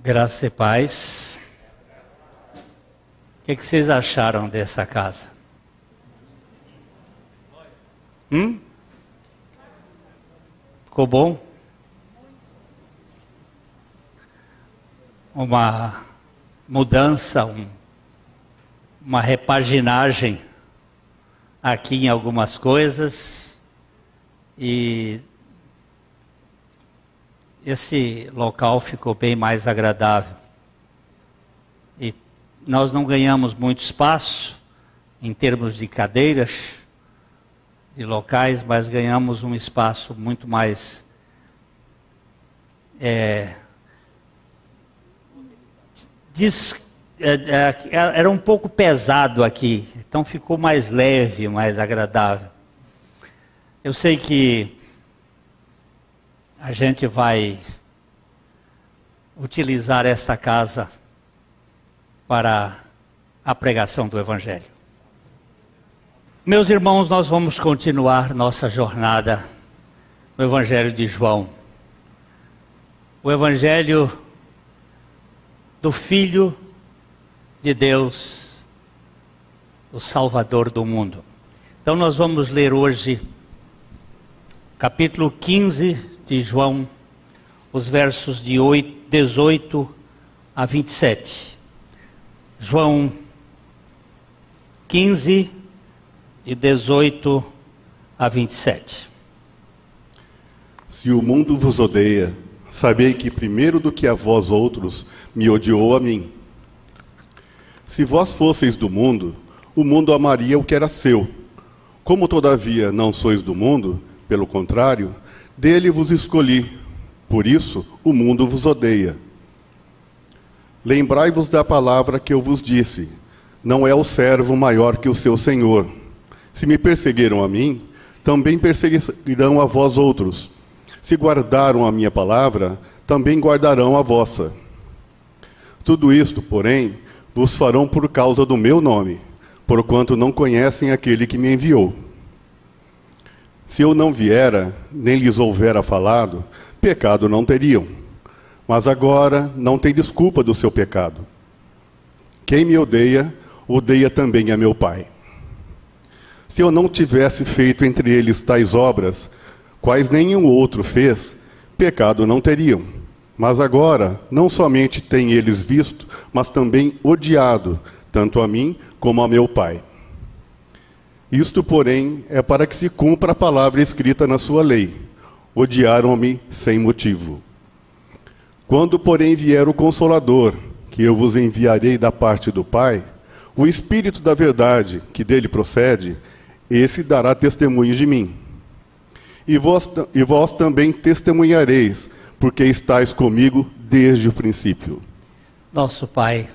Graça e paz. O que vocês acharam dessa casa? Ficou bom? Uma mudança, uma repaginagem aqui em algumas coisas, e esse local ficou bem mais agradável. E nós não ganhamos muito espaço em termos de cadeiras, de locais, mas ganhamos um espaço muito mais era um pouco pesado aqui, então ficou mais leve, mais agradável. Eu sei que a gente vai utilizar esta casa para a pregação do Evangelho. Meus irmãos, nós vamos continuar nossa jornada no Evangelho de João. O Evangelho do Filho de Deus, o Salvador do mundo. Então nós vamos ler hoje capítulo 15 de João, os versos de 18 a 27. João 15, de 18 a 27. Se o mundo vos odeia, sabei que primeiro do que a vós outros, me odiou a mim. Se vós fosseis do mundo, o mundo amaria o que era seu. Como todavia não sois do mundo, pelo contrário, dele vos escolhi, por isso o mundo vos odeia. Lembrai-vos da palavra que eu vos disse, não é o servo maior que o seu senhor. Se me perseguiram a mim, também perseguirão a vós outros. Se guardaram a minha palavra, também guardarão a vossa. Tudo isto, porém, vos farão por causa do meu nome, porquanto não conhecem aquele que me enviou. Se eu não viera, nem lhes houvera falado, pecado não teriam. Mas agora não tem desculpa do seu pecado. Quem me odeia, odeia também a meu Pai. Se eu não tivesse feito entre eles tais obras, quais nenhum outro fez, pecado não teriam. Mas agora, não somente têm eles visto, mas também odiado, tanto a mim como a meu Pai. Isto, porém, é para que se cumpra a palavra escrita na sua lei. Odiaram-me sem motivo. Quando, porém, vier o Consolador, que eu vos enviarei da parte do Pai, o Espírito da verdade, que dele procede, esse dará testemunho de mim. E vós também testemunhareis, porque estáis comigo desde o princípio. Nosso Pai,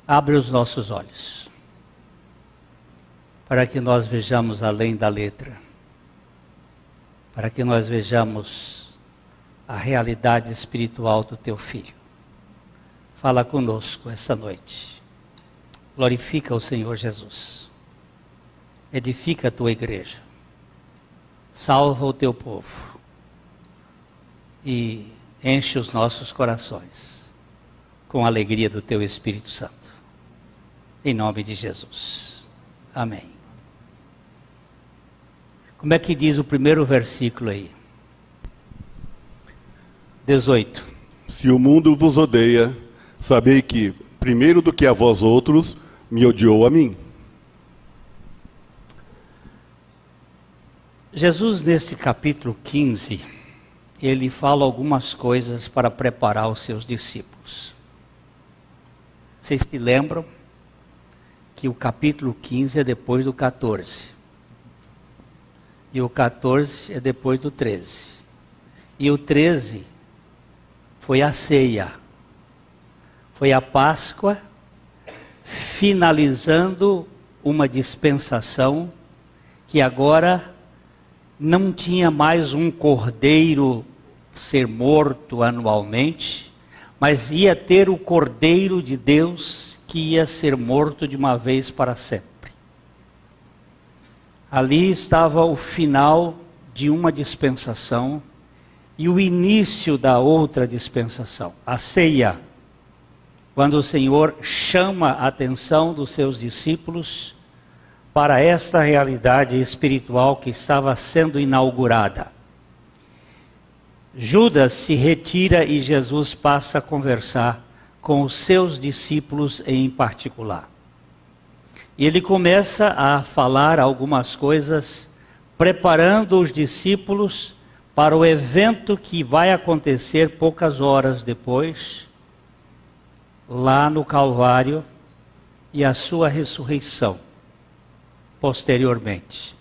abre os nossos olhos, para que nós vejamos além da letra, para que nós vejamos a realidade espiritual do Teu Filho. Fala conosco esta noite. Glorifica o Senhor Jesus. Edifica a Tua igreja. Salva o Teu povo. E enche os nossos corações com a alegria do Teu Espírito Santo. Em nome de Jesus. Amém. Como é que diz o primeiro versículo aí? 18. Se o mundo vos odeia, sabei que, primeiro do que a vós outros, me odiou a mim. Jesus, nesse capítulo 15, ele fala algumas coisas para preparar os seus discípulos. Vocês se lembram que o capítulo 15 é depois do 14. E o 14 é depois do 13. E o 13 foi a ceia. Foi a Páscoa, finalizando uma dispensação que agora não tinha mais um cordeiro ser morto anualmente, mas ia ter o Cordeiro de Deus que ia ser morto de uma vez para sempre. Ali estava o final de uma dispensação e o início da outra dispensação, a ceia, quando o Senhor chama a atenção dos seus discípulos para esta realidade espiritual que estava sendo inaugurada. Judas se retira e Jesus passa a conversar com os seus discípulos em particular. E ele começa a falar algumas coisas, preparando os discípulos para o evento que vai acontecer poucas horas depois, lá no Calvário, e a sua ressurreição, posteriormente.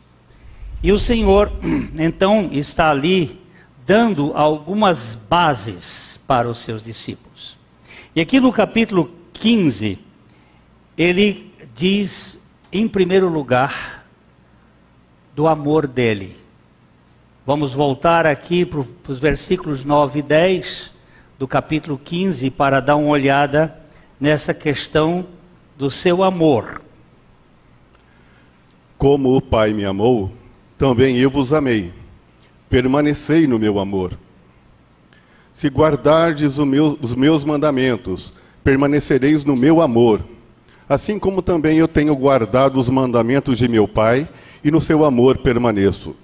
E o Senhor, então, está ali dando algumas bases para os seus discípulos. E aqui no capítulo 15, ele diz, em primeiro lugar, do amor dele. Vamos voltar aqui para os versículos 9 e 10 do capítulo 15 para dar uma olhada nessa questão do seu amor. Como o Pai me amou, também eu vos amei. Permanecei no meu amor. Se guardardes os meus mandamentos, permanecereis no meu amor. Assim como também eu tenho guardado os mandamentos de meu Pai, e no seu amor permaneço.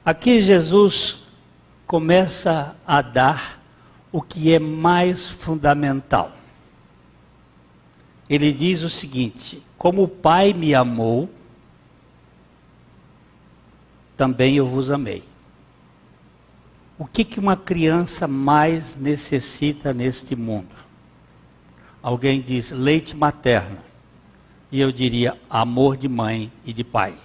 Aqui Jesus começa a dar o que é mais fundamental. Ele diz o seguinte: como o Pai me amou, também eu vos amei. O que uma criança mais necessita neste mundo? Alguém diz leite materno. E eu diria amor de mãe e de pai.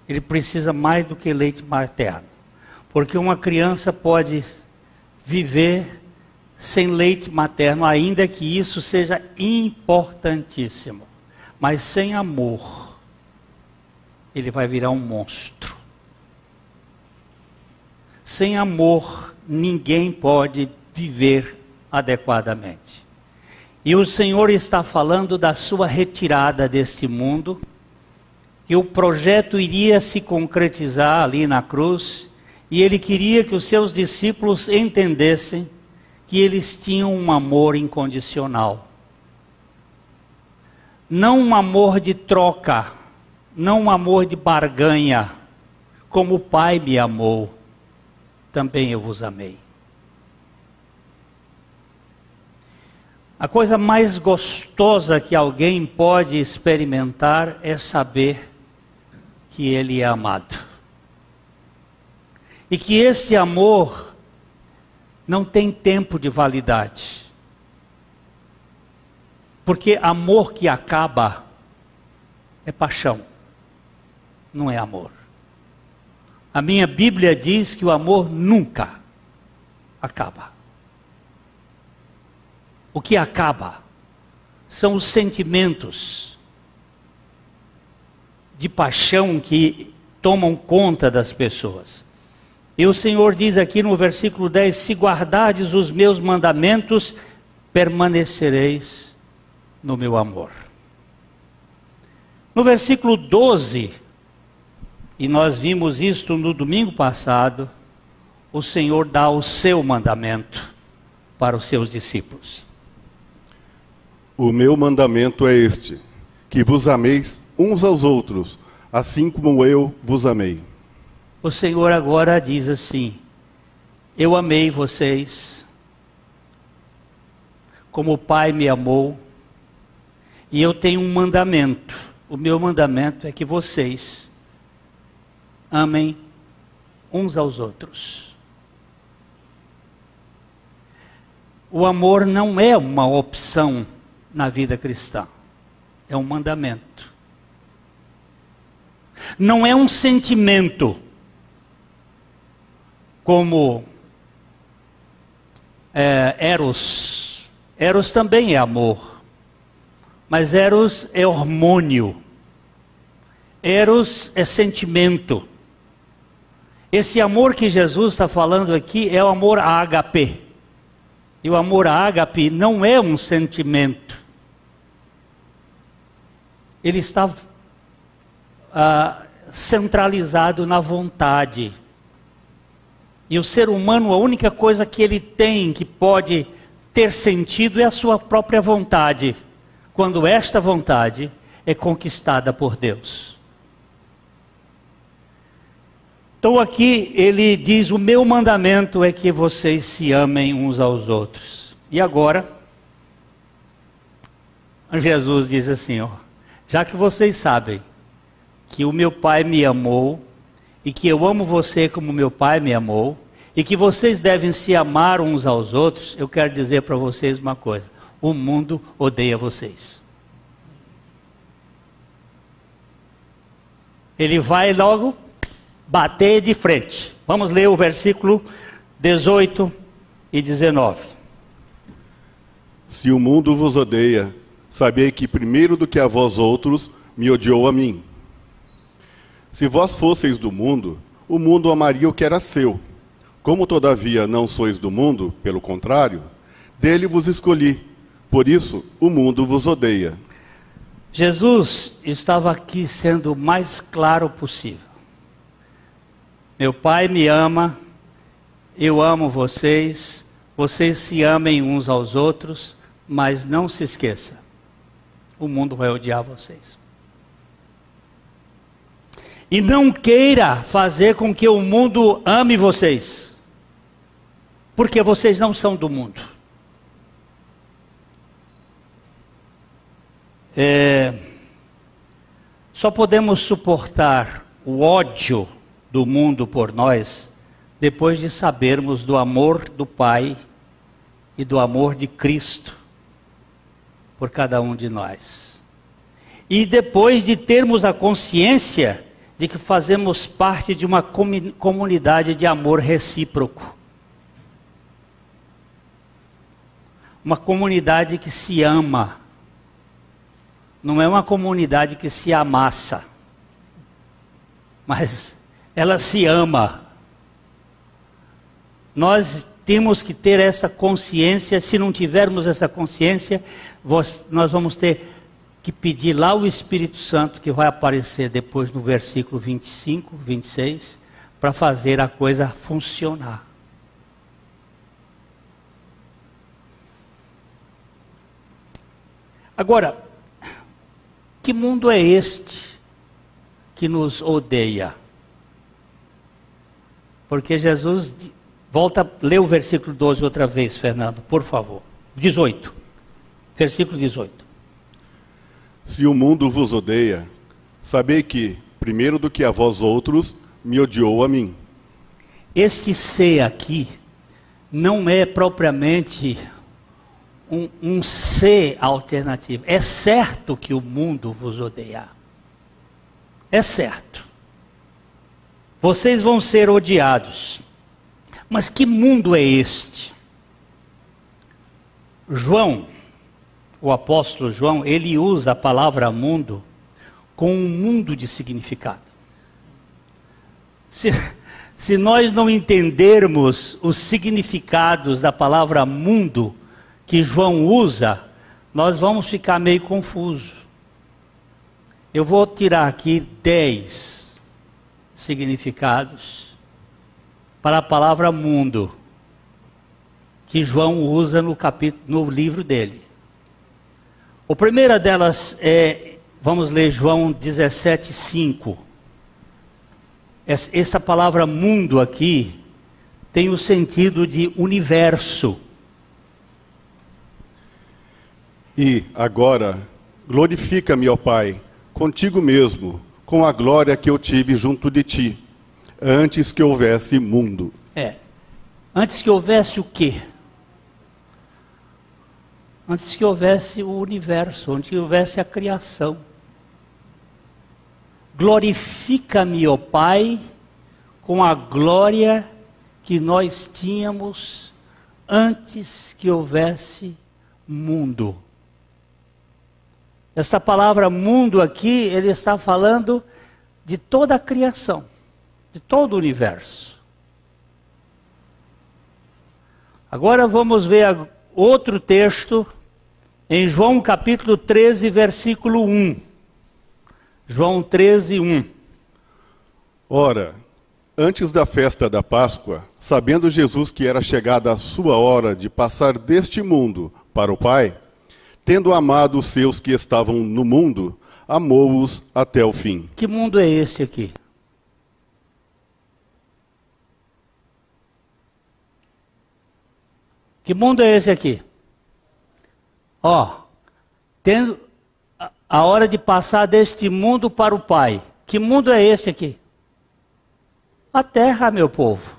Ele precisa mais do que leite materno. Porque uma criança pode viver sem leite materno, ainda que isso seja importantíssimo. Mas sem amor, ele vai virar um monstro. Sem amor, ninguém pode viver adequadamente. E o Senhor está falando da sua retirada deste mundo, que o projeto iria se concretizar ali na cruz, e ele queria que os seus discípulos entendessem que eles tinham um amor incondicional. Não um amor de troca, não um amor de barganha, como o Pai me amou, também eu vos amei. A coisa mais gostosa que alguém pode experimentar é saber que ele é amado. E que este amor não tem tempo de validade. Porque amor que acaba é paixão, não é amor. A minha Bíblia diz que o amor nunca acaba. O que acaba são os sentimentos de paixão que tomam conta das pessoas. E o Senhor diz aqui no versículo 10, se guardardes os meus mandamentos, permanecereis no meu amor. No versículo 12, e nós vimos isto no domingo passado, o Senhor dá o seu mandamento para os seus discípulos. O meu mandamento é este, que vos ameis uns aos outros, assim como eu vos amei. O Senhor agora diz assim, eu amei vocês, como o Pai me amou, e eu tenho um mandamento. O meu mandamento é que vocês amem uns aos outros. O amor não é uma opção na vida cristã, é um mandamento. Não é um sentimento, como Eros. Eros também é amor, mas Eros é hormônio. Eros é sentimento. Esse amor que Jesus está falando aqui é o amor ágape. E o amor ágape não é um sentimento. Ele está centralizado na vontade. E o ser humano, a única coisa que ele tem, que pode ter sentido, é a sua própria vontade, quando esta vontade é conquistada por Deus. Então aqui ele diz, o meu mandamento é que vocês se amem uns aos outros. E agora, Jesus diz assim, ó, já que vocês sabem que o meu Pai me amou, e que eu amo você como meu Pai me amou, e que vocês devem se amar uns aos outros, eu quero dizer para vocês uma coisa, o mundo odeia vocês. Ele vai logo bater de frente. Vamos ler o versículo 18 e 19. Se o mundo vos odeia, sabei que primeiro do que a vós outros, me odiou a mim. Se vós fosseis do mundo, o mundo amaria o que era seu. Como todavia não sois do mundo, pelo contrário, dele vos escolhi. Por isso, o mundo vos odeia. Jesus estava aqui sendo o mais claro possível. Meu Pai me ama, eu amo vocês, vocês se amem uns aos outros, mas não se esqueça, o mundo vai odiar vocês. E não queira fazer com que o mundo ame vocês, porque vocês não são do mundo. Só podemos suportar o ódio do mundo por nós, depois de sabermos do amor do Pai e do amor de Cristo por cada um de nós. E depois de termos a consciência de que fazemos parte de uma comunidade de amor recíproco. Uma comunidade que se ama. Não é uma comunidade que se amassa, mas ela se ama. Nós temos que ter essa consciência. Se não tivermos essa consciência, nós vamos ter que pedir lá o Espírito Santo, que vai aparecer depois no versículo 25, 26, para fazer a coisa funcionar. Agora, que mundo é este que nos odeia? Porque Jesus, volta, lê o versículo 12 outra vez, Fernando, por favor. 18, versículo 18. Se o mundo vos odeia, sabei que, primeiro do que a vós outros, me odiou a mim. Este ser aqui não é propriamente um ser alternativo. É certo que o mundo vos odeia. É certo. Vocês vão ser odiados. Mas que mundo é este? João, o apóstolo João, ele usa a palavra mundo com um mundo de significado. Se nós não entendermos os significados da palavra mundo que João usa, nós vamos ficar meio confusos. Eu vou tirar aqui 10 significados para a palavra mundo que João usa no livro dele. A primeira delas é, vamos ler João 17:5. Essa palavra mundo aqui tem o sentido de universo. E agora, glorifica-me, ó Pai, contigo mesmo, com a glória que eu tive junto de ti, antes que houvesse mundo. Antes que houvesse o quê? Antes que houvesse o universo, antes que houvesse a criação. Glorifica-me, ó Pai, com a glória que nós tínhamos antes que houvesse mundo. Esta palavra mundo aqui, ele está falando de toda a criação, de todo o universo. Agora vamos ver outro texto em João capítulo 13, versículo 1. João 13, 1. Ora, Antes da festa da Páscoa, sabendo Jesus que era chegada a sua hora de passar deste mundo para o Pai, tendo amado os seus que estavam no mundo, amou-os até o fim. Que mundo é esse aqui? Que mundo é esse aqui? Ó, tendo a hora de passar deste mundo para o Pai. Que mundo é esse aqui? A terra, meu povo.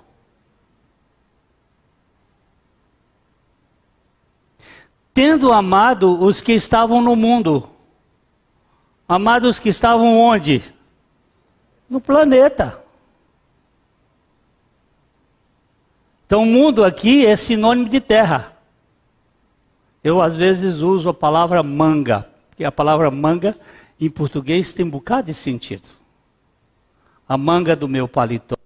Tendo amado os que estavam no mundo. Amado os que estavam onde? No planeta. Então o mundo aqui é sinônimo de terra. Eu às vezes uso a palavra manga, porque a palavra manga em português tem um bocado de sentido. A manga do meu paletó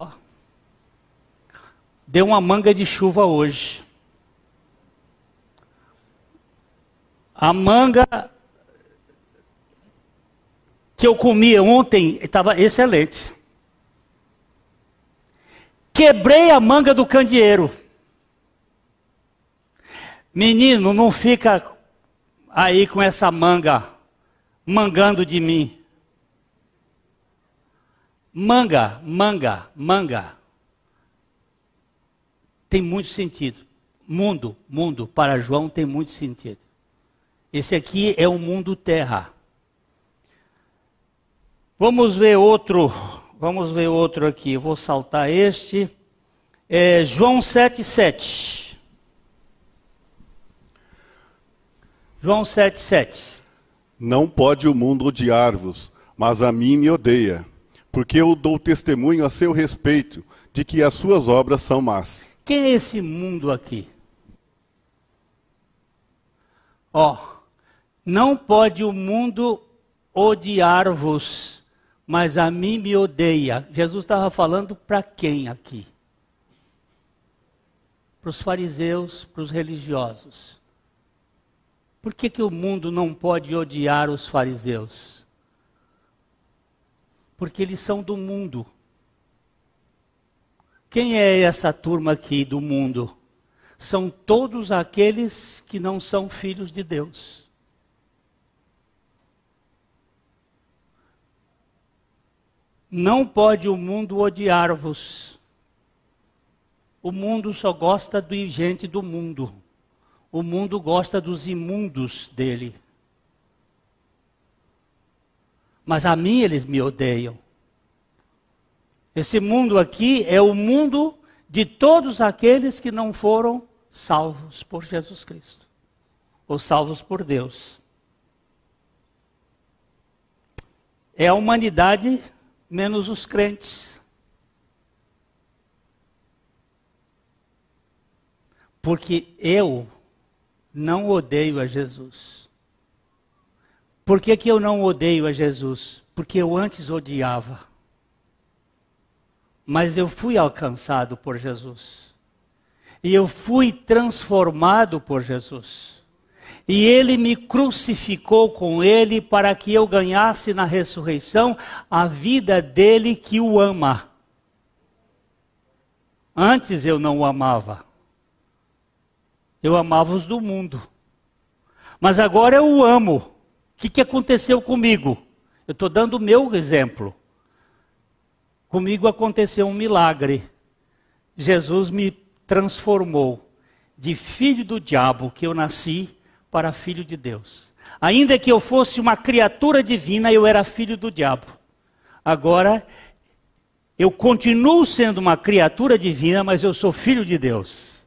deu uma manga de chuva hoje. A manga que eu comia ontem estava excelente. Quebrei a manga do candeeiro. Menino, não fica aí com essa manga, mangando de mim. Manga, manga, manga. Tem muito sentido. Mundo, mundo, para João tem muito sentido. Esse aqui é o mundo terra. Vamos ver outro aqui. Eu vou saltar este. João 7,7. João 7,7. Não pode o mundo odiar-vos, mas a mim me odeia, porque eu dou testemunho a seu respeito de que as suas obras são más. Quem é esse mundo aqui? Ó, não pode o mundo odiar-vos, mas a mim me odeia. Jesus estava falando para quem aqui? Para os fariseus, para os religiosos. Por que o mundo não pode odiar os fariseus? Porque eles são do mundo. Quem é essa turma aqui do mundo? São todos aqueles que não são filhos de Deus. Não pode o mundo odiar-vos. O mundo só gosta de gente do mundo. O mundo gosta dos imundos dele. Mas a mim eles me odeiam. Esse mundo aqui é o mundo de todos aqueles que não foram salvos por Jesus Cristo. Ou salvos por Deus. É a humanidade menos os crentes. Porque eu não odeio a Jesus. Por que eu não odeio a Jesus? Porque eu antes odiava. Mas eu fui alcançado por Jesus. E eu fui transformado por Jesus. E Ele me crucificou com Ele para que eu ganhasse na ressurreição a vida dele que o ama. Antes eu não o amava. Eu amava os do mundo. Mas agora eu o amo. O que aconteceu comigo? Eu estou dando o meu exemplo. Comigo aconteceu um milagre. Jesus me transformou de filho do diabo que eu nasci para filho de Deus. Ainda que eu fosse uma criatura divina, eu era filho do diabo. Agora, eu continuo sendo uma criatura divina, mas eu sou filho de Deus.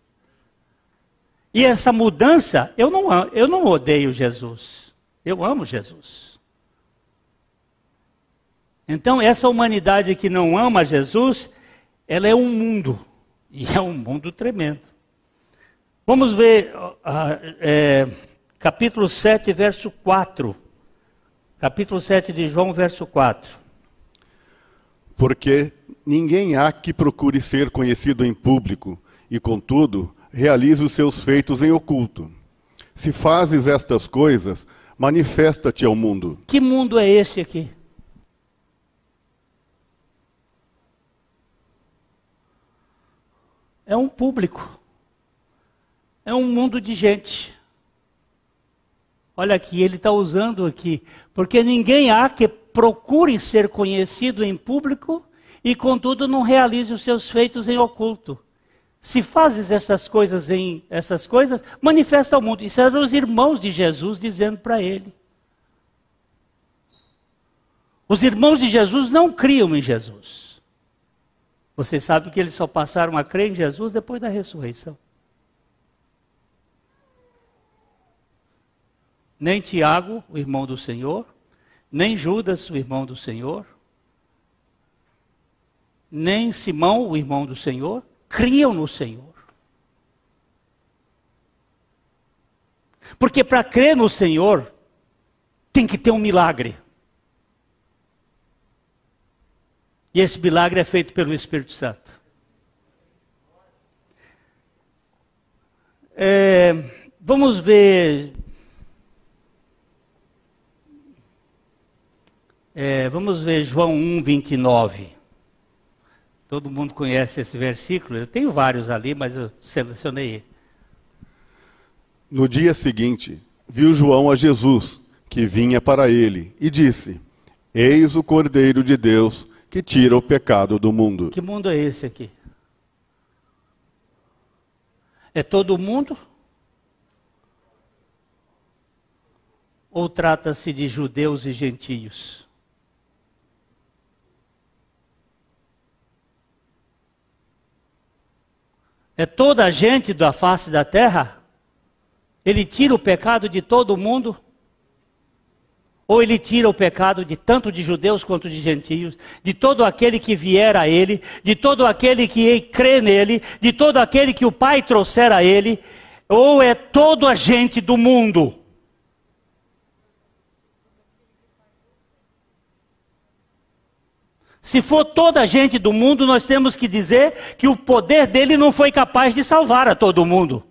E essa mudança, eu não odeio Jesus. Eu amo Jesus. Então, essa humanidade que não ama Jesus, ela é um mundo. E é um mundo tremendo. Vamos ver capítulo 7, verso 4. Capítulo 7 de João, verso 4. Porque ninguém há que procure ser conhecido em público, e contudo, realize os seus feitos em oculto. Se fazes estas coisas, manifesta-te ao mundo. Que mundo é esse aqui? é um público. É um mundo de gente. Olha aqui, ele está usando aqui. Porque ninguém há que procure ser conhecido em público e, contudo, não realize os seus feitos em oculto. Se fazes essas coisas, manifesta ao mundo. Isso eram os irmãos de Jesus dizendo para ele. Os irmãos de Jesus não criam em Jesus. Você sabe que eles só passaram a crer em Jesus depois da ressurreição. Nem Tiago, o irmão do Senhor, nem Judas, o irmão do Senhor, nem Simão, o irmão do Senhor, criam no Senhor. Porque para crer no Senhor, tem que ter um milagre. E esse milagre é feito pelo Espírito Santo. Vamos ver... vamos ver João 1, 29. Todo mundo conhece esse versículo. Eu tenho vários ali, mas eu selecionei. No dia seguinte, viu João a Jesus, que vinha para ele, e disse: Eis o Cordeiro de Deus, que tira o pecado do mundo. Que mundo é esse aqui? É todo mundo? Ou trata-se de judeus e gentios? É toda a gente da face da terra? Ele tira o pecado de todo mundo? Ou ele tira o pecado de tanto de judeus quanto de gentios? De todo aquele que vier a ele, de todo aquele que crê nele, de todo aquele que o Pai trouxer a ele? Ou é toda a gente do mundo? Se for toda a gente do mundo, nós temos que dizer que o poder dele não foi capaz de salvar a todo mundo.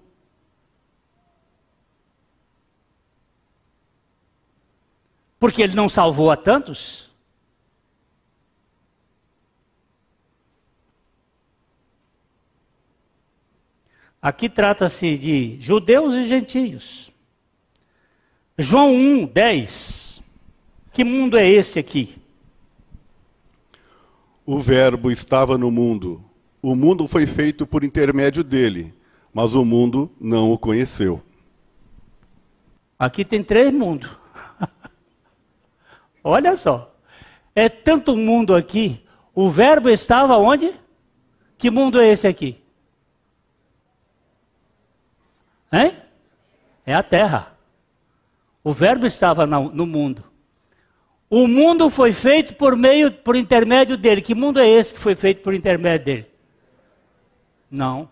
Porque ele não salvou a tantos. Aqui trata-se de judeus e gentios. João 1, 10. Que mundo é esse aqui? O Verbo estava no mundo. O mundo foi feito por intermédio dele, mas o mundo não o conheceu. Aqui tem 3 mundos. Olha só. É tanto mundo aqui. O Verbo estava onde? Que mundo é esse aqui? Hein? É a terra. O Verbo estava no mundo. O mundo foi feito por intermédio dele. Que mundo é esse que foi feito por intermédio dele? Não.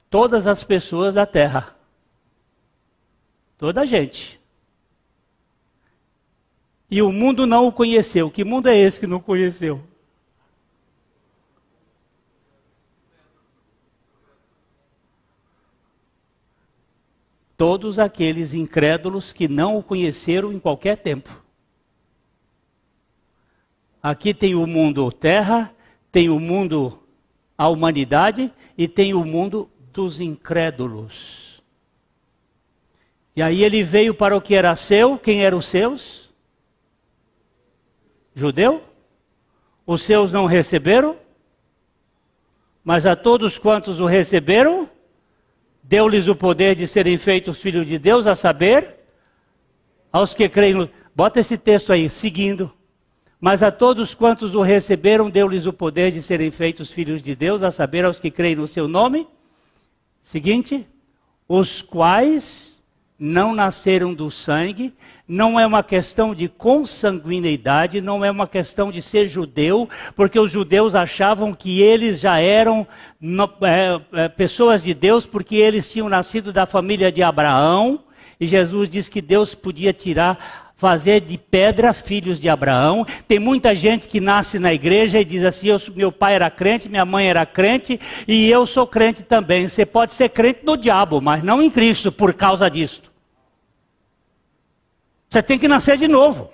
Todas as pessoas da terra. Toda a gente. E o mundo não o conheceu. Que mundo é esse que não conheceu? Todos aqueles incrédulos que não o conheceram em qualquer tempo. Aqui tem o mundo terra, tem o mundo a humanidade e tem o mundo dos incrédulos. E aí ele veio para o que era seu. Quem eram os seus? Judeu? Os seus não receberam, mas a todos quantos o receberam, deu-lhes o poder de serem feitos filhos de Deus, a saber, aos que creem no... Bota esse texto aí, seguindo. Mas a todos quantos o receberam, deu-lhes o poder de serem feitos filhos de Deus, a saber, aos que creem no seu nome. Seguinte, os quais não nasceram do sangue. Não é uma questão de consanguineidade, não é uma questão de ser judeu, porque os judeus achavam que eles já eram pessoas de Deus, porque eles tinham nascido da família de Abraão, e Jesus diz que Deus podia fazer de pedra filhos de Abraão. Tem muita gente que nasce na igreja e diz assim: meu pai era crente, minha mãe era crente, e eu sou crente também. Você pode ser crente no diabo, mas não em Cristo, por causa disto. Você tem que nascer de novo.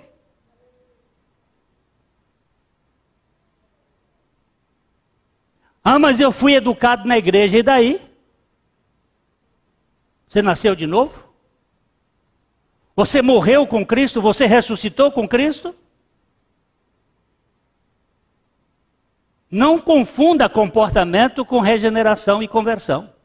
Ah, mas eu fui educado na igreja, e daí? Você nasceu de novo? Você morreu com Cristo? Você ressuscitou com Cristo? Não confunda comportamento com regeneração e conversão.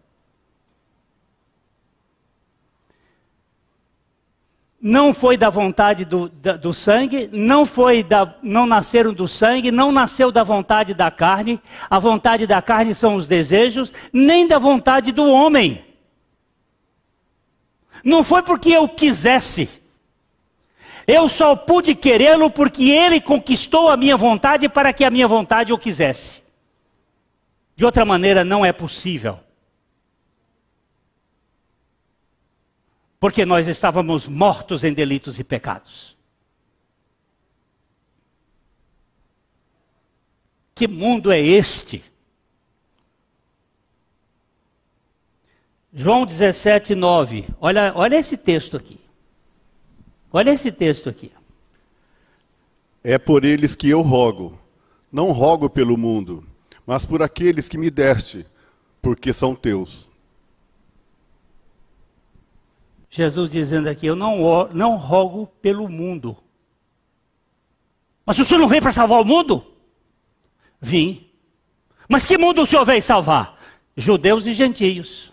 Não foi da vontade do sangue, não nasceram do sangue, não nasceu da vontade da carne. A vontade da carne são os desejos, nem da vontade do homem. Não foi porque eu quisesse. Eu só pude querê-lo porque ele conquistou a minha vontade para que a minha vontade o quisesse. De outra maneira não é possível. Porque nós estávamos mortos em delitos e pecados. Que mundo é este? João 17, 9. Olha esse texto aqui. Olha esse texto aqui. É por eles que eu rogo. Não rogo pelo mundo, mas por aqueles que me deste, porque são teus. Jesus dizendo aqui, eu não rogo pelo mundo. Mas o senhor não veio para salvar o mundo? Vim. Mas que mundo o senhor veio salvar? Judeus e gentios.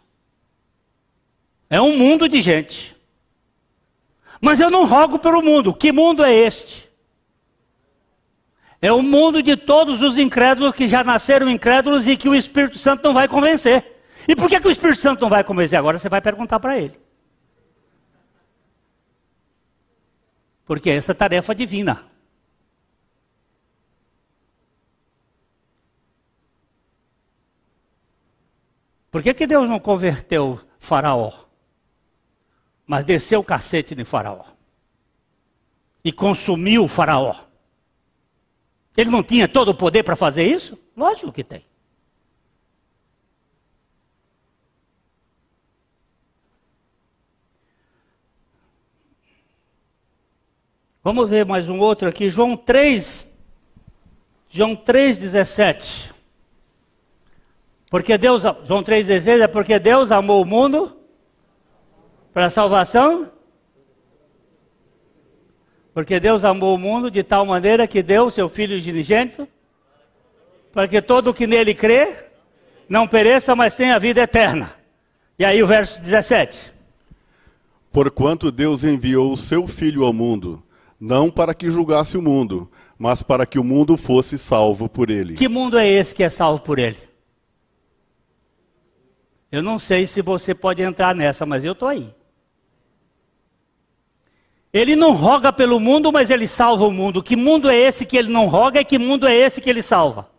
É um mundo de gente. Mas eu não rogo pelo mundo. Que mundo é este? É o mundo de todos os incrédulos que já nasceram incrédulos e que o Espírito Santo não vai convencer. E por que o Espírito Santo não vai convencer? Agora você vai perguntar para ele. Porque essa é tarefa divina. Por que Deus não converteu Faraó? Mas desceu o cacete de Faraó. E consumiu o Faraó. Ele não tinha todo o poder para fazer isso? Lógico que tem. Vamos ver mais um outro aqui, João 3:17. Porque Deus, João 3:16 é porque Deus amou o mundo para a salvação. Porque Deus amou o mundo de tal maneira que deu o seu Filho unigênito, para que todo o que nele crê não pereça, mas tenha vida eterna. E aí o verso 17. Porquanto Deus enviou o seu Filho ao mundo, não para que julgasse o mundo, mas para que o mundo fosse salvo por ele. Que mundo é esse que é salvo por ele? Eu não sei se você pode entrar nessa, mas eu estou aí. Ele não roga pelo mundo, mas ele salva o mundo. Que mundo é esse que ele não roga e que mundo é esse que ele salva?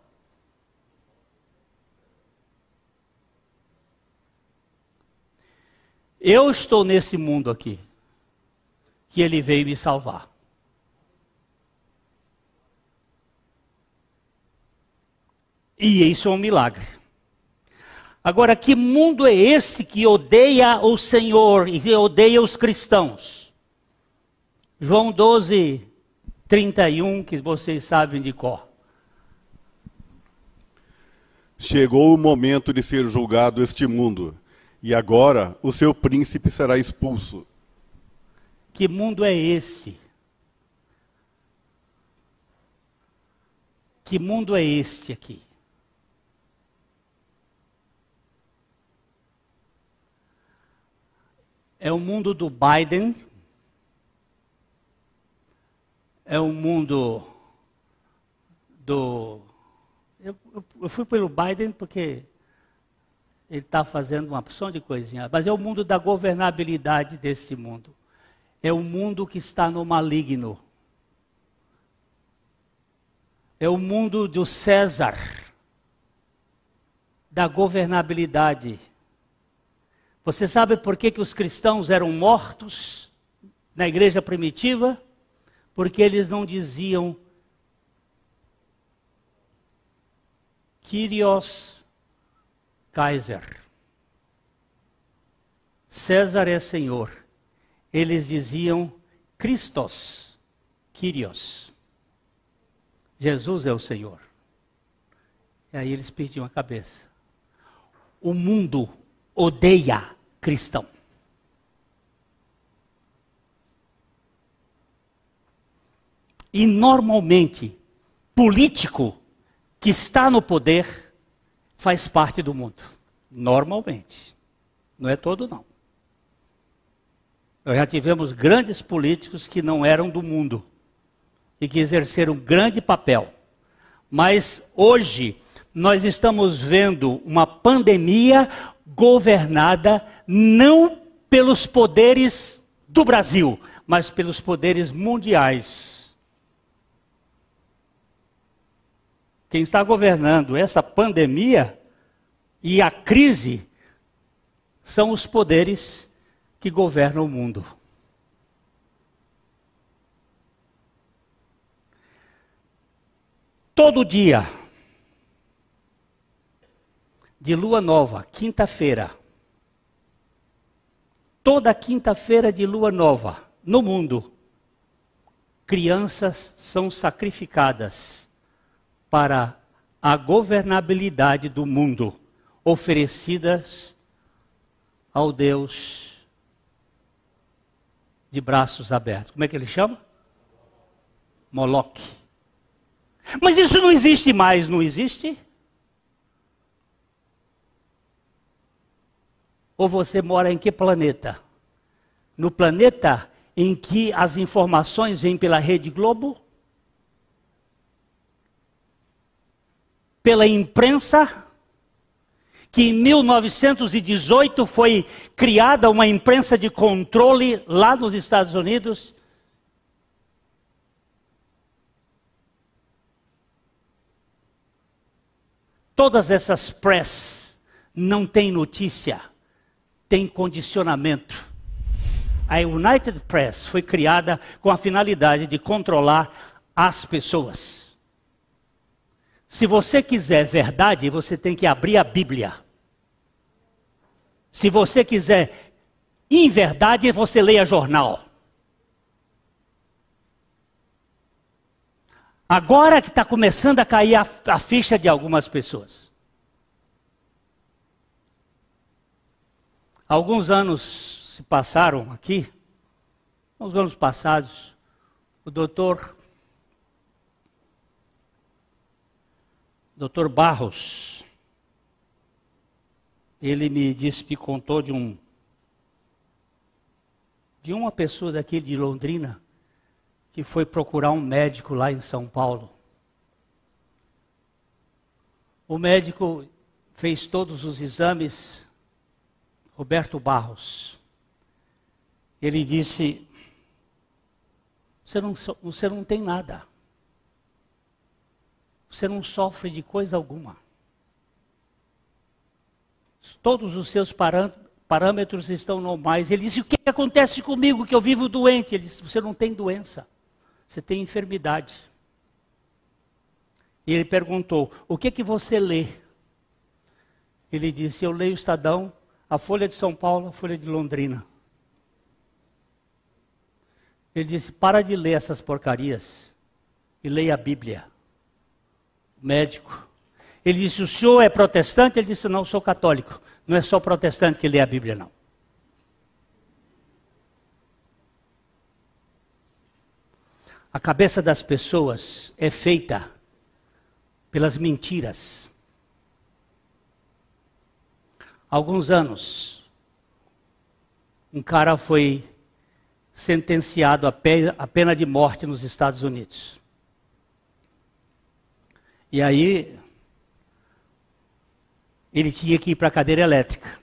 Eu estou nesse mundo aqui, que ele veio me salvar. E isso é um milagre. Agora, que mundo é esse que odeia o Senhor e odeia os cristãos? João 12:31, que vocês sabem de cor. Chegou o momento de ser julgado este mundo, e agora o seu príncipe será expulso. Que mundo é esse? Que mundo é este aqui? É o mundo do Biden, é o mundo do... Eu fui pelo Biden porque ele está fazendo uma opção de coisinha, mas é o mundo da governabilidade desse mundo. É o mundo que está no maligno. É o mundo do César, da governabilidade. Você sabe por que os cristãos eram mortos na igreja primitiva? Porque eles não diziam Kyrios Kaiser. César é Senhor. Eles diziam Christos, Kyrios. Jesus é o Senhor. E aí eles perdiam a cabeça. O mundo odeia cristão. E normalmente, político que está no poder faz parte do mundo. Normalmente. Não é todo, não. Nós já tivemos grandes políticos que não eram do mundo e que exerceram um grande papel. Mas hoje nós estamos vendo uma pandemia governada não pelos poderes do Brasil, mas pelos poderes mundiais. Quem está governando essa pandemia e a crise são os poderes que governam o mundo. Todo dia de lua nova, quinta-feira, toda quinta-feira de lua nova, no mundo, crianças são sacrificadas para a governabilidade do mundo, oferecidas ao Deus de braços abertos. Como é que ele chama? Moloque. Mas isso não existe mais, não existe? Ou você mora em que planeta? No planeta em que as informações vêm pela Rede Globo? Pela imprensa? Que em 1918 foi criada uma imprensa de controle lá nos Estados Unidos? Todas essas press não têm notícia, têm condicionamento. A United Press foi criada com a finalidade de controlar as pessoas. Se você quiser verdade, você tem que abrir a Bíblia. Se você quiser inverdade, você leia jornal. Agora que está começando a cair a ficha de algumas pessoas. Alguns anos se passaram aqui, uns anos passados, o doutor Barros, ele me contou de uma pessoa daqui de Londrina, que foi procurar um médico lá em São Paulo. O médico fez todos os exames, Roberto Barros. Ele disse, você não tem nada. Você não sofre de coisa alguma. Todos os seus parâmetros estão normais. Ele disse, o que acontece comigo que eu vivo doente? Ele disse, você não tem doença. Você tem enfermidade. E ele perguntou, o que você lê? Ele disse, eu leio o Estadão, a Folha de São Paulo, a Folha de Londrina. Ele disse, para de ler essas porcarias e leia a Bíblia. Médico. Ele disse, o senhor é protestante? Ele disse, não, eu sou católico. Não é só protestante que lê a Bíblia, não. A cabeça das pessoas é feita pelas mentiras. Há alguns anos, um cara foi sentenciado a pena de morte nos Estados Unidos. E aí, ele tinha que ir para a cadeira elétrica.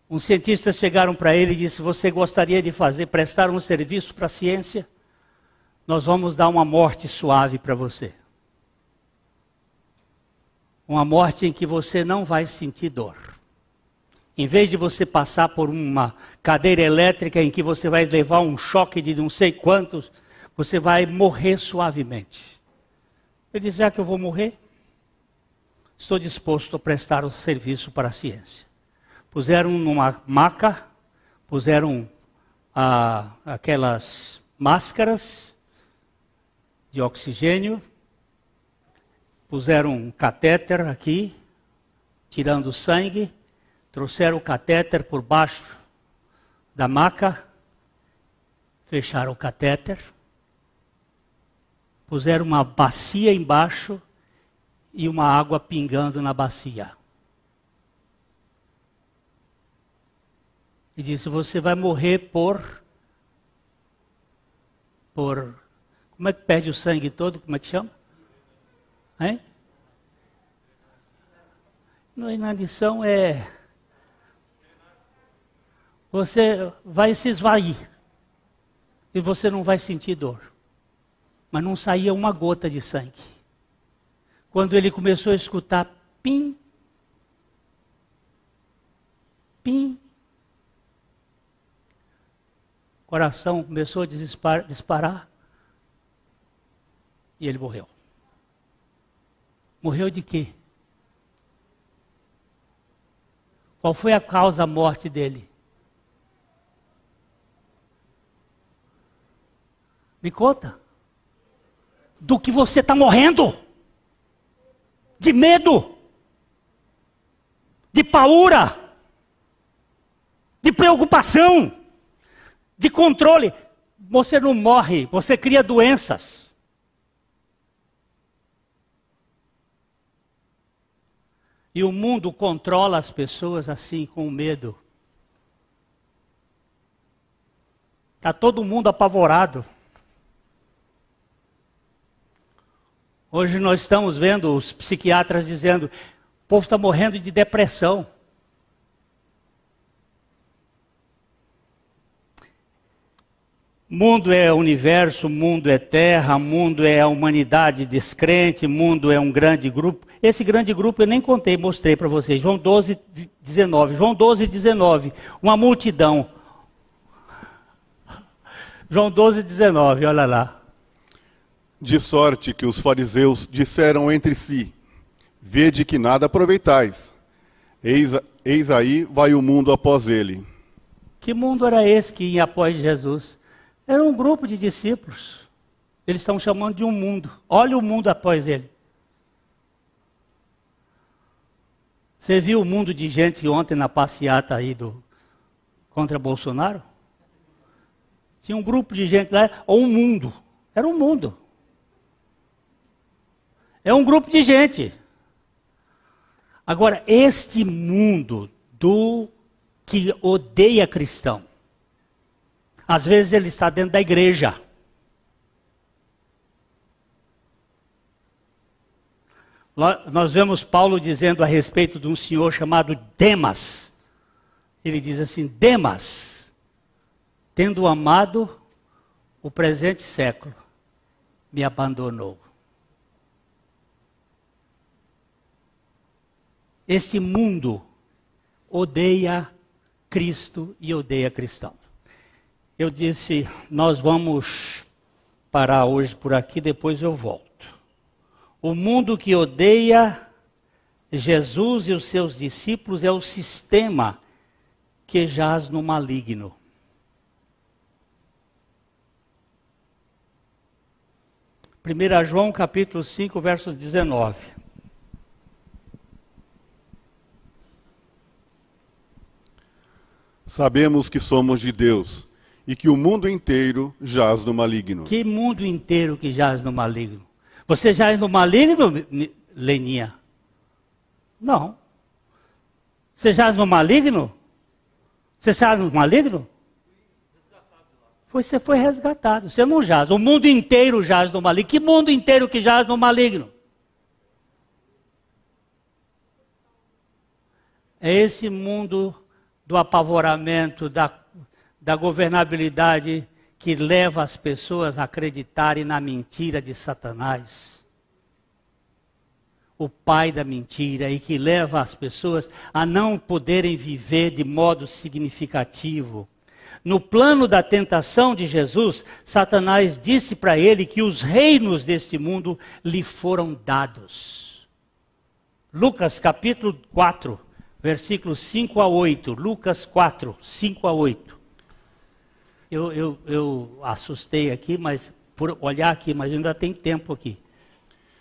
Uns cientistas chegaram para ele e disseram, você gostaria de prestar um serviço para a ciência? Nós vamos dar uma morte suave para você. Uma morte em que você não vai sentir dor. Em vez de você passar por uma cadeira elétrica em que você vai levar um choque de não sei quantos, você vai morrer suavemente. Ele disse, já que eu vou morrer, estou disposto a prestar o serviço para a ciência. Puseram numa maca, puseram aquelas máscaras, de oxigênio, puseram um catéter aqui, tirando o sangue, trouxeram o catéter por baixo da maca, fecharam o catéter, puseram uma bacia embaixo e uma água pingando na bacia. E disse, você vai morrer por... Como é que perde o sangue todo? Como é que chama? Hein? Na inanição é... Você vai se esvair. E você não vai sentir dor. Mas não saía uma gota de sangue. Quando ele começou a escutar pim, pim, o coração começou a disparar e ele morreu. Morreu de quê? Qual foi a causa da morte dele? Me conta. Do que você está morrendo? De medo? De paura? De preocupação? De controle? Você não morre, você cria doenças. E o mundo controla as pessoas assim, com medo. Está todo mundo apavorado. Hoje nós estamos vendo os psiquiatras dizendo, o povo está morrendo de depressão. Mundo é universo, mundo é terra, mundo é a humanidade descrente, mundo é um grande grupo. Esse grande grupo eu nem contei, mostrei para vocês. João 12, 19. João 12, 19. Uma multidão. João 12, 19, olha lá. De sorte que os fariseus disseram entre si, vede que nada aproveitais. Eis aí vai o mundo após ele. Que mundo era esse que ia após Jesus? Era um grupo de discípulos. Eles estão chamando de um mundo. Olha o mundo após ele. Você viu o mundo de gente ontem na passeata aí contra Bolsonaro? Tinha um grupo de gente lá, ou um mundo. Era um mundo. É um grupo de gente. Agora, este mundo que odeia cristão, às vezes ele está dentro da igreja. Nós vemos Paulo dizendo a respeito de um senhor chamado Demas. Ele diz assim, Demas, tendo amado o presente século, me abandonou. Este mundo odeia Cristo e odeia cristão. Eu disse, nós vamos parar hoje por aqui, depois eu volto. O mundo que odeia Jesus e os seus discípulos é o sistema que jaz no maligno. Primeira João capítulo 5, versos 19. Sabemos que somos de Deus e que o mundo inteiro jaz no maligno. Que mundo inteiro que jaz no maligno? Você jaz no maligno, Leninha? Não. Você jaz no maligno? Você jaz no maligno? Você foi resgatado, você não jaz. O mundo inteiro jaz no maligno. Que mundo inteiro que jaz no maligno? É esse mundo do apavoramento, da governabilidade que leva as pessoas a acreditarem na mentira de Satanás. O pai da mentira, e que leva as pessoas a não poderem viver de modo significativo. No plano da tentação de Jesus, Satanás disse para ele que os reinos deste mundo lhe foram dados. Lucas capítulo 4. Versículos 5 a 8, Lucas 4, 5 a 8. Eu assustei aqui, mas por olhar aqui, mas ainda tem tempo aqui,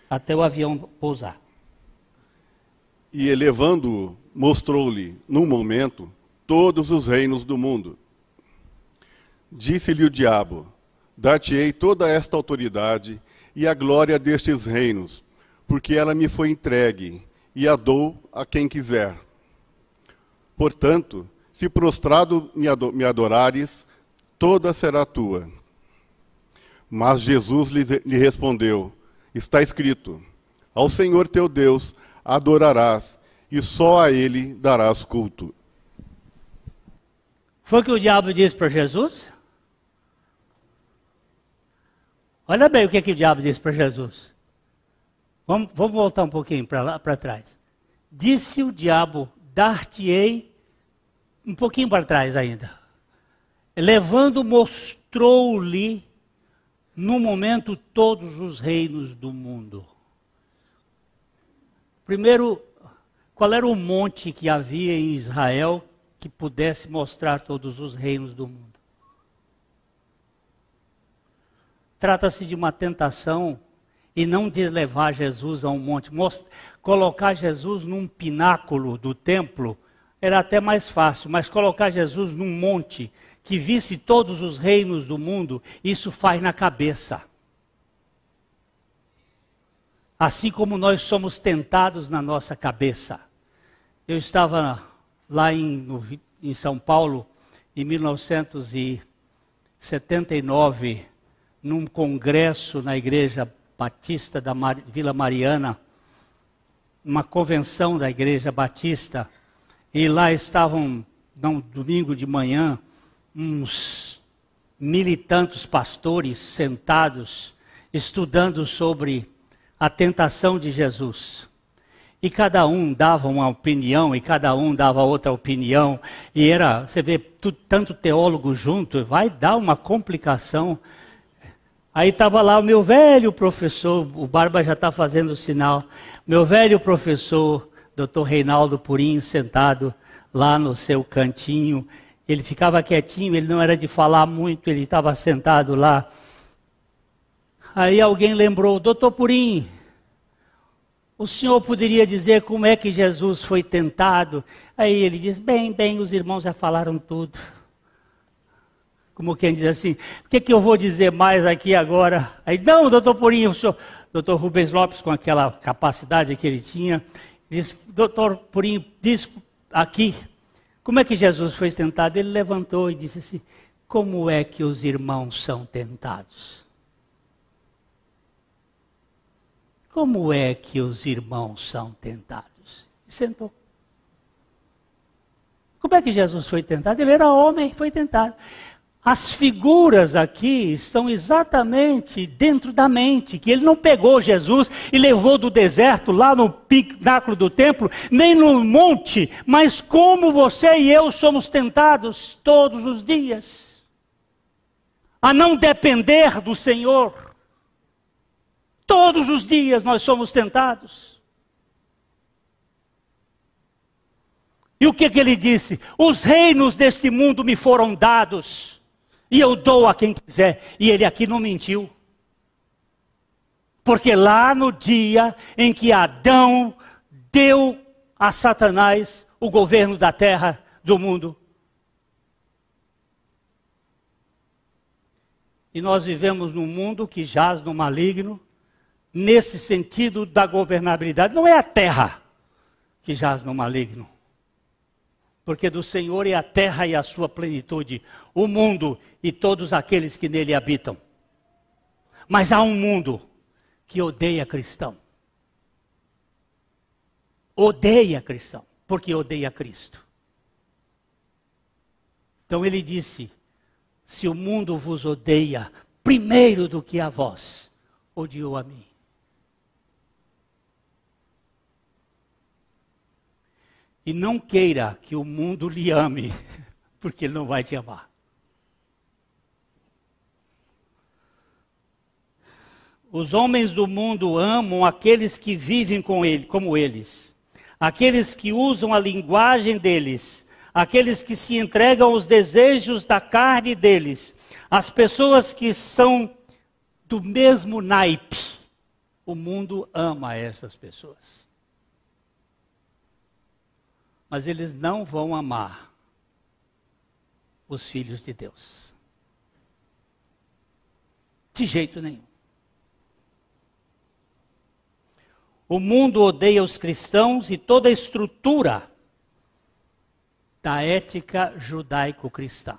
até o avião pousar. E elevando-o, mostrou-lhe, num momento, todos os reinos do mundo. Disse-lhe o diabo: dar-te-ei toda esta autoridade e a glória destes reinos, porque ela me foi entregue, e a dou a quem quiser. Portanto, se prostrado me adorares, toda será tua. Mas Jesus lhe respondeu: está escrito, ao Senhor teu Deus adorarás, e só a Ele darás culto. Foi o que o diabo disse para Jesus? Olha bem o que o diabo disse para Jesus. Vamos voltar um pouquinho para trás. Disse o diabo: dar-te-ei, um pouquinho para trás ainda. Levando, mostrou-lhe, no momento, todos os reinos do mundo. Primeiro, qual era o monte que havia em Israel que pudesse mostrar todos os reinos do mundo? Trata-se de uma tentação e não de levar Jesus a um monte. Colocar Jesus num pináculo do templo era até mais fácil, mas colocar Jesus num monte que visse todos os reinos do mundo, isso faz na cabeça. Assim como nós somos tentados na nossa cabeça. Eu estava lá em São Paulo, em 1979, num congresso na Igreja Batista da Vila Mariana, uma convenção da Igreja Batista, e lá estavam, no domingo de manhã, uns 1000 e tantos pastores sentados, estudando sobre a tentação de Jesus. E cada um dava uma opinião, e cada um dava outra opinião, e era, você vê, tanto teólogo junto, vai dar uma complicação. Aí estava lá o meu velho professor, o Barba já está fazendo o sinal, meu velho professor, Dr. Reinaldo Purinho, sentado lá no seu cantinho. Ele ficava quietinho, ele não era de falar muito, ele estava sentado lá. Aí alguém lembrou: Dr. Purinho, o senhor poderia dizer como é que Jesus foi tentado? Aí ele diz: bem, os irmãos já falaram tudo. Como quem diz assim, o que eu vou dizer mais aqui agora? Aí, não, doutor Purinho, o senhor, doutor Rubens Lopes, com aquela capacidade que ele tinha, diz: doutor Purinho, diz aqui, como é que Jesus foi tentado? Ele levantou e disse assim: como é que os irmãos são tentados? Como é que os irmãos são tentados? E sentou. Como é que Jesus foi tentado? Ele era homem, foi tentado. As figuras aqui estão exatamente dentro da mente, que ele não pegou Jesus e levou do deserto, lá no pináculo do templo, nem no monte, mas como você e eu somos tentados todos os dias, a não depender do Senhor. Todos os dias nós somos tentados. E o que ele disse? Os reinos deste mundo me foram dados, e eu dou a quem quiser. E ele aqui não mentiu. Porque lá no dia em que Adão deu a Satanás o governo da terra, do mundo. E nós vivemos num mundo que jaz no maligno, nesse sentido da governabilidade. Não é a terra que jaz no maligno. Porque do Senhor é a terra e a sua plenitude, o mundo e todos aqueles que nele habitam. Mas há um mundo que odeia cristão. Odeia cristão, porque odeia Cristo. Então ele disse: se o mundo vos odeia, primeiro do que a vós, odiou a mim. E não queira que o mundo lhe ame, porque ele não vai te amar. Os homens do mundo amam aqueles que vivem com ele, como eles. Aqueles que usam a linguagem deles. Aqueles que se entregam aos desejos da carne deles. As pessoas que são do mesmo naipe. O mundo ama essas pessoas. Mas eles não vão amar os filhos de Deus. De jeito nenhum. O mundo odeia os cristãos e toda a estrutura da ética judaico-cristã.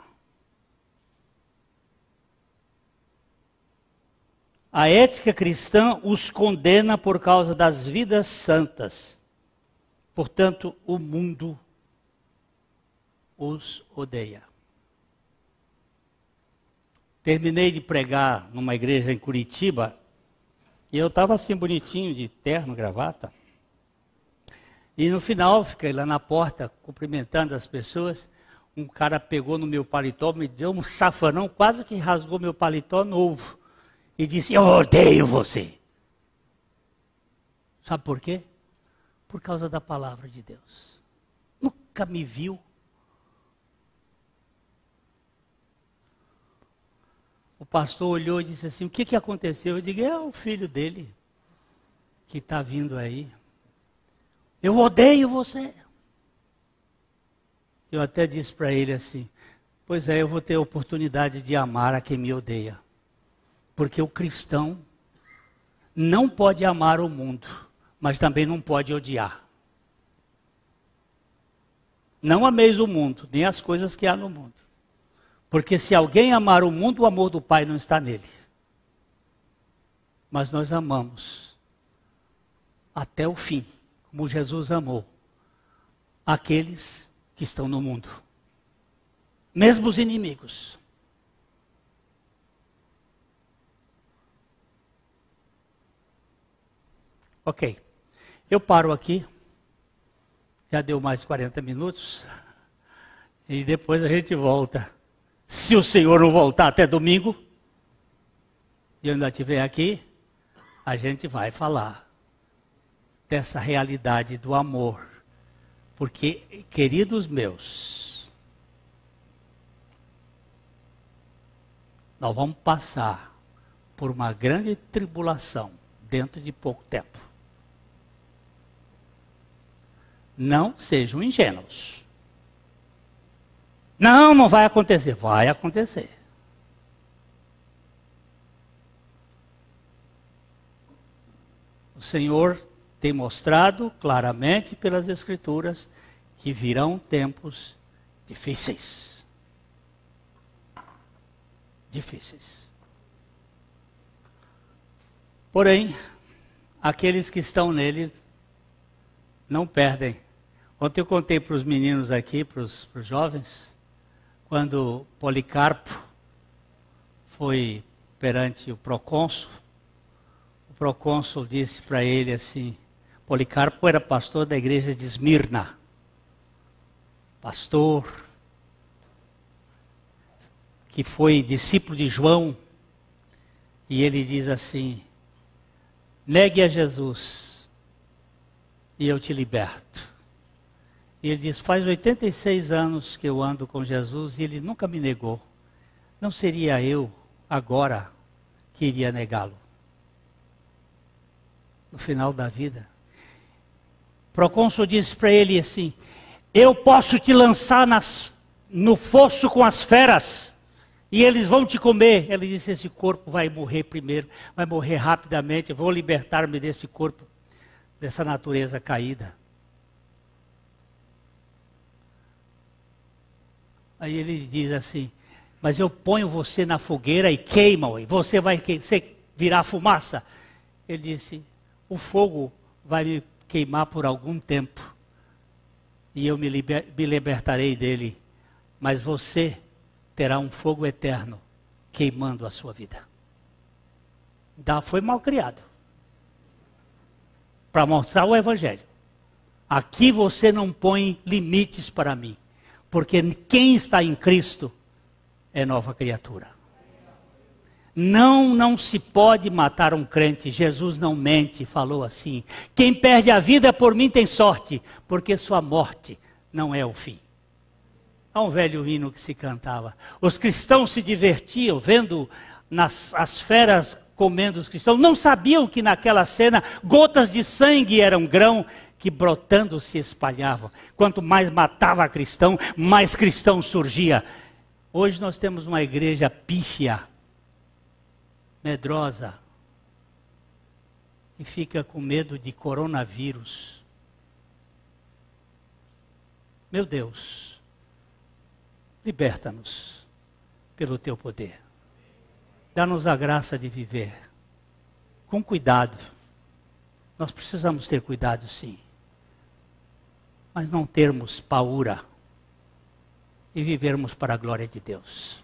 A ética cristã os condena por causa das vidas santas. Portanto, o mundo os odeia. Terminei de pregar numa igreja em Curitiba, e eu estava assim bonitinho, de terno, gravata. E no final, fiquei lá na porta, cumprimentando as pessoas. Um cara pegou no meu paletó, me deu um safanão, quase que rasgou meu paletó novo. E disse, eu odeio você. Sabe por quê? Por causa da palavra de Deus. Nunca me viu. O pastor olhou e disse assim, o que aconteceu? Eu digo, é o filho dele que está vindo aí. Eu odeio você. Eu até disse para ele assim, pois é, eu vou ter a oportunidade de amar a quem me odeia. Porque o cristão não pode amar o mundo, mas também não pode odiar. Não ameis o mundo, nem as coisas que há no mundo. Porque se alguém amar o mundo, o amor do Pai não está nele. Mas nós amamos até o fim, como Jesus amou aqueles que estão no mundo. Mesmo os inimigos. Ok, eu paro aqui. Já deu mais 40 minutos. E depois a gente volta. Se o Senhor não voltar até domingo, e eu ainda estiver aqui, a gente vai falar dessa realidade do amor. Porque, queridos meus, nós vamos passar por uma grande tribulação dentro de pouco tempo. Não sejam ingênuos. Não vai acontecer. Vai acontecer. O Senhor tem mostrado claramente pelas Escrituras que virão tempos difíceis. Difíceis. Porém, aqueles que estão nele não perdem. Ontem eu contei para os meninos aqui, para os jovens, quando Policarpo foi perante o procônsul disse para ele assim, Policarpo era pastor da igreja de Esmirna, pastor que foi discípulo de João, e ele diz assim, negue a Jesus e eu te liberto. E ele diz, faz 86 anos que eu ando com Jesus e ele nunca me negou. Não seria eu, agora, que iria negá-lo? No final da vida. O procônsul disse para ele assim, eu posso te lançar no fosso com as feras e eles vão te comer. Ele disse, esse corpo vai morrer primeiro, vai morrer rapidamente, eu vou libertar-me desse corpo, dessa natureza caída. Aí ele diz assim, mas eu ponho você na fogueira e queimam, e você vai virar fumaça. Ele disse, o fogo vai me queimar por algum tempo, e eu me libertarei dele, mas você terá um fogo eterno queimando a sua vida. Foi mal criado, para mostrar o Evangelho. Aqui você não põe limites para mim. Porque quem está em Cristo é nova criatura. Não se pode matar um crente. Jesus não mente, falou assim. Quem perde a vida por mim tem sorte, porque sua morte não é o fim. Há um velho hino que se cantava. Os cristãos se divertiam vendo as feras comendo os cristãos. Não sabiam que naquela cena gotas de sangue eram grão que brotando se espalhavam. Quanto mais matava cristão, mais cristão surgia. Hoje nós temos uma igreja pífia, medrosa, que fica com medo de coronavírus. Meu Deus, liberta-nos pelo teu poder. Dá-nos a graça de viver com cuidado. Nós precisamos ter cuidado, sim. Mas não termos paura e vivermos para a glória de Deus.